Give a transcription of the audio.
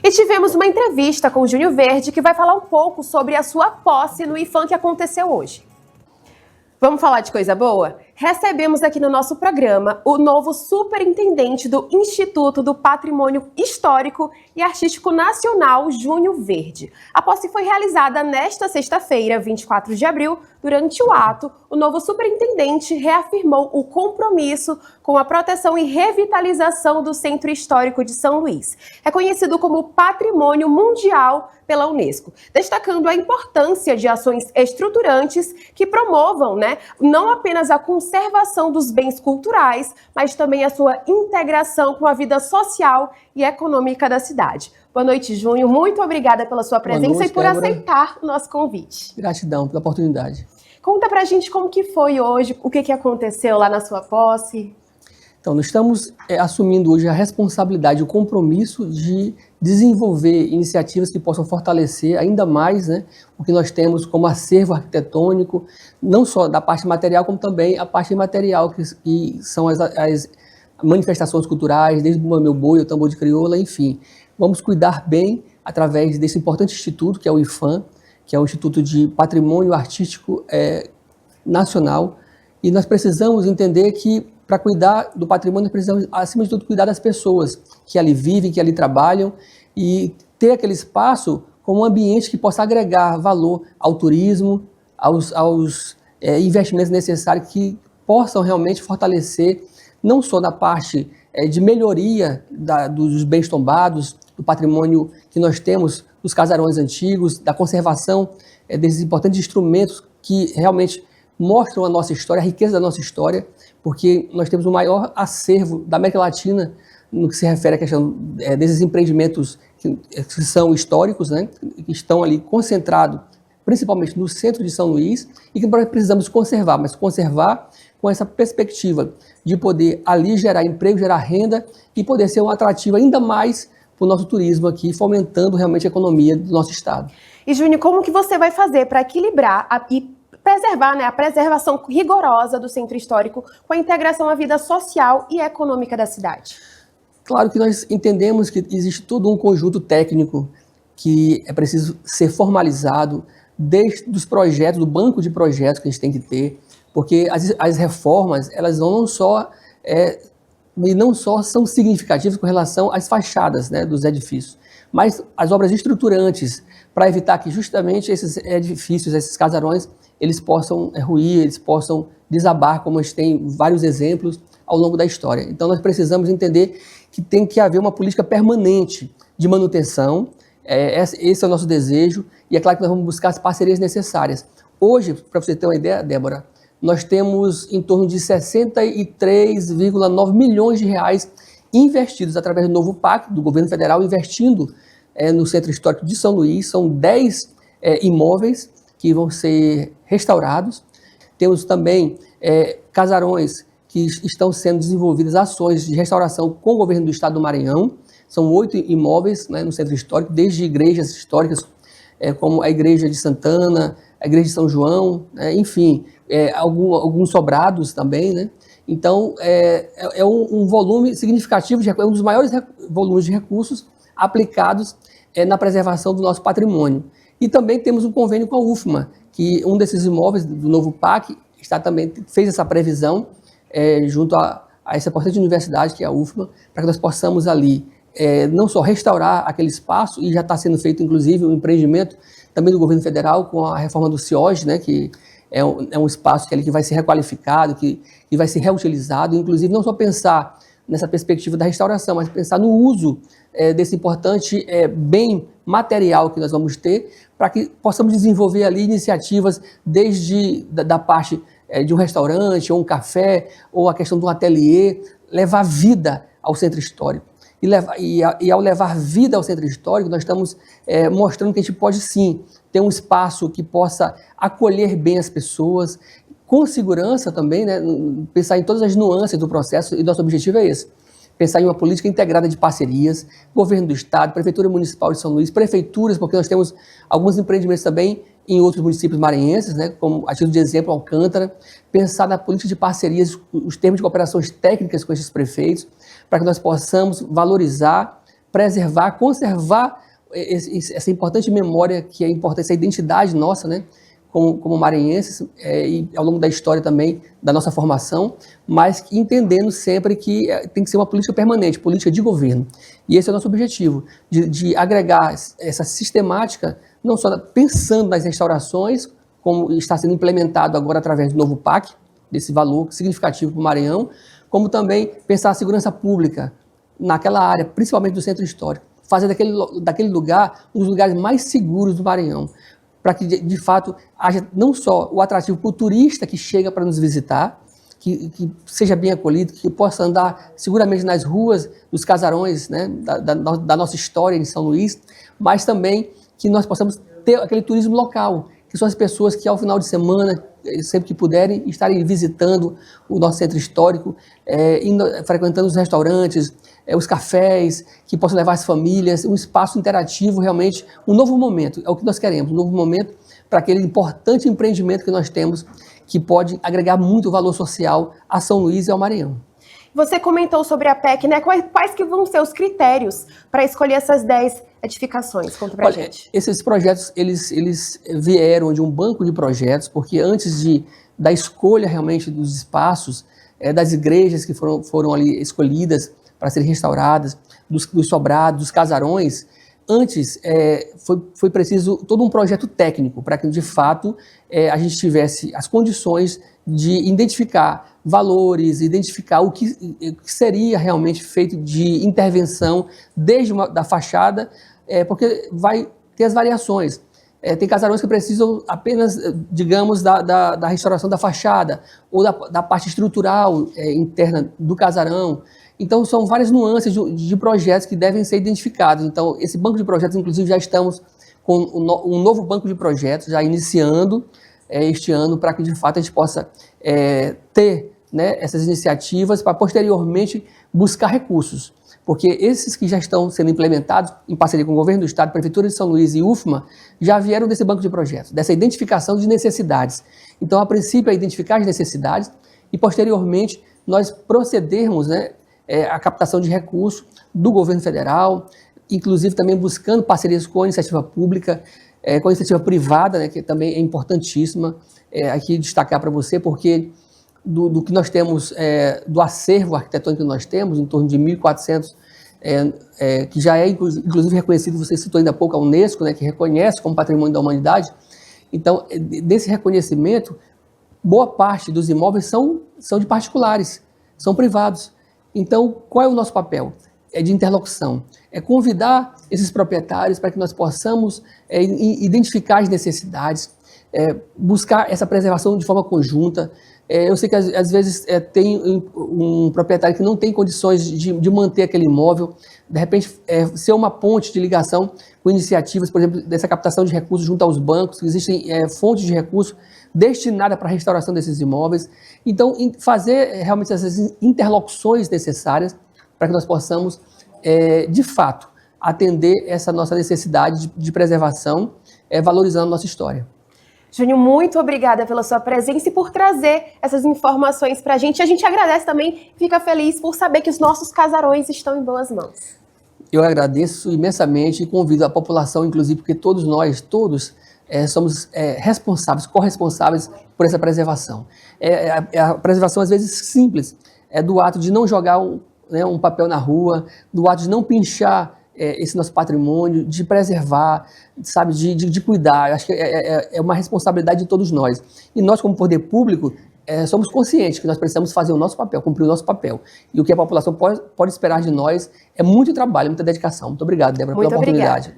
E tivemos uma entrevista com o Júnior Verde, que vai falar um pouco sobre a sua posse no IFAM que aconteceu hoje. Vamos falar de coisa boa? Recebemos aqui no nosso programa o novo superintendente do Instituto do Patrimônio Histórico e Artístico Nacional, Júnior Verde. A posse foi realizada nesta sexta-feira, 24 de abril. Durante o ato, o novo superintendente reafirmou o compromisso com a proteção e revitalização do Centro Histórico de São Luís, reconhecido como Patrimônio Mundial pela Unesco, destacando a importância de ações estruturantes que promovam, não apenas a conservação dos bens culturais, mas também a sua integração com a vida social e econômica da cidade. Boa noite, Júnior. Muito obrigada pela sua presença e por aceitar o nosso convite. Gratidão pela oportunidade. Conta pra gente como que foi hoje, o que aconteceu lá na sua posse. Então, nós estamos assumindo hoje a responsabilidade, o compromisso de desenvolver iniciativas que possam fortalecer ainda mais o que nós temos como acervo arquitetônico, não só da parte material, como também a parte imaterial, que são as manifestações culturais, desde o meu boi, o tambor de crioula, enfim. Vamos cuidar bem através desse importante instituto, que é o IFAM, que é o Instituto de Patrimônio Artístico Nacional, e nós precisamos entender que para cuidar do patrimônio, nós precisamos, acima de tudo, cuidar das pessoas que ali vivem, que ali trabalham, e ter aquele espaço como um ambiente que possa agregar valor ao turismo, aos investimentos necessários que possam realmente fortalecer, não só na parte de melhoria dos bens tombados, do patrimônio que nós temos, dos casarões antigos, da conservação desses importantes instrumentos que realmente mostram a nossa história, a riqueza da nossa história, porque nós temos o maior acervo da América Latina no que se refere à questão desses empreendimentos que são históricos, que estão ali concentrados principalmente no centro de São Luís e que nós precisamos conservar, mas conservar com essa perspectiva de poder ali gerar emprego, gerar renda e poder ser um atrativo ainda mais para o nosso turismo aqui, fomentando realmente a economia do nosso estado. E, Júnior, como que você vai fazer para equilibrar e preservar a preservação rigorosa do centro histórico com a integração à vida social e econômica da cidade? Claro que nós entendemos que existe todo um conjunto técnico que é preciso ser formalizado, desde os projetos, do banco de projetos que a gente tem que ter, porque as reformas, elas não só são significativas com relação às fachadas dos edifícios, mas as obras estruturantes, para evitar que justamente esses edifícios, esses casarões, eles possam ruir, eles possam desabar, como a gente tem vários exemplos ao longo da história. Então nós precisamos entender que tem que haver uma política permanente de manutenção, esse é o nosso desejo, e é claro que nós vamos buscar as parcerias necessárias. Hoje, para você ter uma ideia, Débora, nós temos em torno de 63,9 milhões de reais investidos através do novo PAC, do governo federal, investindo no Centro Histórico de São Luís. São 10 imóveis que vão ser restaurados. Temos também casarões que estão sendo desenvolvidas ações de restauração com o governo do estado do Maranhão. São 8 imóveis no Centro Histórico, desde igrejas históricas, como a Igreja de Santana, a Igreja de São João, enfim, alguns sobrados também, Então, é um volume significativo, é um dos maiores volumes de recursos aplicados na preservação do nosso patrimônio. E também temos um convênio com a UFMA, que um desses imóveis do novo PAC fez essa previsão junto a essa importante universidade, que é a UFMA, para que nós possamos ali não só restaurar aquele espaço, e já está sendo feito, inclusive, um empreendimento também do governo federal com a reforma do CIOG, que é um espaço que vai ser requalificado, que vai ser reutilizado, inclusive não só pensar nessa perspectiva da restauração, mas pensar no uso desse importante bem material que nós vamos ter, para que possamos desenvolver ali iniciativas desde da parte de um restaurante, ou um café, ou a questão do ateliê, levar vida ao centro histórico. E ao levar vida ao centro histórico, nós estamos mostrando que a gente pode sim ter um espaço que possa acolher bem as pessoas, com segurança também, pensar em todas as nuances do processo, e nosso objetivo é esse. Pensar em uma política integrada de parcerias, governo do estado, prefeitura municipal de São Luís, prefeituras, porque nós temos alguns empreendimentos também em outros municípios maranhenses, como a título de exemplo, Alcântara, pensar na política de parcerias, os termos de cooperações técnicas com esses prefeitos, para que nós possamos valorizar preservar, conservar essa importante memória, que é importante, essa identidade nossa, né, como maranhenses, e ao longo da história também, da nossa formação, mas entendendo sempre que tem que ser uma política permanente, política de governo. E esse é o nosso objetivo, de agregar essa sistemática, não só pensando nas restaurações, como está sendo implementado agora através do novo PAC, desse valor significativo para o Maranhão, como também pensar a segurança pública naquela área, principalmente do centro histórico, fazer daquele lugar um dos lugares mais seguros do Maranhão, para que, de fato, haja não só o atrativo para o turista que chega para nos visitar, que seja bem acolhido, que possa andar seguramente nas ruas dos casarões, né, da nossa história em São Luís, mas também que nós possamos ter aquele turismo local, que são as pessoas que ao final de semana, sempre que puderem, estarem visitando o nosso centro histórico, frequentando os restaurantes, os cafés, que possam levar as famílias, um espaço interativo, realmente, um novo momento, é o que nós queremos, um novo momento para aquele importante empreendimento que nós temos, que pode agregar muito valor social a São Luís e ao Maranhão. Você comentou sobre a PEC, né? Quais que vão ser os critérios para escolher essas 10 edificações? Conta pra gente. Esses projetos, eles vieram de um banco de projetos, porque antes da escolha realmente dos espaços, das igrejas que foram ali escolhidas para serem restauradas, dos sobrados, dos casarões, antes foi preciso todo um projeto técnico para que, de fato, a gente tivesse as condições de identificar valores, identificar o que seria realmente feito de intervenção desde da fachada, porque vai ter as variações. Tem casarões que precisam apenas, digamos, da restauração da fachada ou da parte estrutural interna do casarão. Então, são várias nuances de projetos que devem ser identificados. Então, esse banco de projetos, inclusive, já estamos com um novo banco de projetos, já iniciando este ano, para que, de fato, a gente possa ter, né, essas iniciativas para, posteriormente, buscar recursos. Porque esses que já estão sendo implementados, em parceria com o Governo do Estado, Prefeitura de São Luís e UFMA, já vieram desse banco de projetos, dessa identificação de necessidades. Então, a princípio, é identificar as necessidades e, posteriormente, nós procedermos, né, a captação de recursos do governo federal, inclusive também buscando parcerias com a iniciativa pública, com a iniciativa privada, né, que também é importantíssima aqui destacar para você, porque do que nós temos, do acervo arquitetônico que nós temos, em torno de 1.400, que já é inclusive reconhecido, você citou ainda há pouco a Unesco, né, que reconhece como patrimônio da humanidade. Então, desse reconhecimento, boa parte dos imóveis são de particulares, são privados. Então, qual é o nosso papel? É de interlocução, é convidar esses proprietários para que nós possamos identificar as necessidades, buscar essa preservação de forma conjunta. Eu sei que às vezes tem um proprietário que não tem condições de manter aquele imóvel, de repente ser uma ponte de ligação com iniciativas, por exemplo, dessa captação de recursos junto aos bancos, existem fontes de recursos destinadas para a restauração desses imóveis. Então, fazer realmente essas interlocuções necessárias para que nós possamos, de fato, atender essa nossa necessidade de preservação, valorizando a nossa história. Júnior, muito obrigada pela sua presença e por trazer essas informações para a gente. A gente agradece também, fica feliz por saber que os nossos casarões estão em boas mãos. Eu agradeço imensamente e convido a população, inclusive, porque todos nós, somos responsáveis, corresponsáveis por essa preservação. A preservação, às vezes, simples, do ato de não jogar um papel na rua, do ato de não pinchar esse nosso patrimônio, de preservar, sabe, de cuidar. Eu acho que é uma responsabilidade de todos nós. E nós, como poder público, somos conscientes que nós precisamos fazer o nosso papel, cumprir o nosso papel. E o que a população pode esperar de nós é muito trabalho, muita dedicação. Muito obrigado, Débora, pela oportunidade.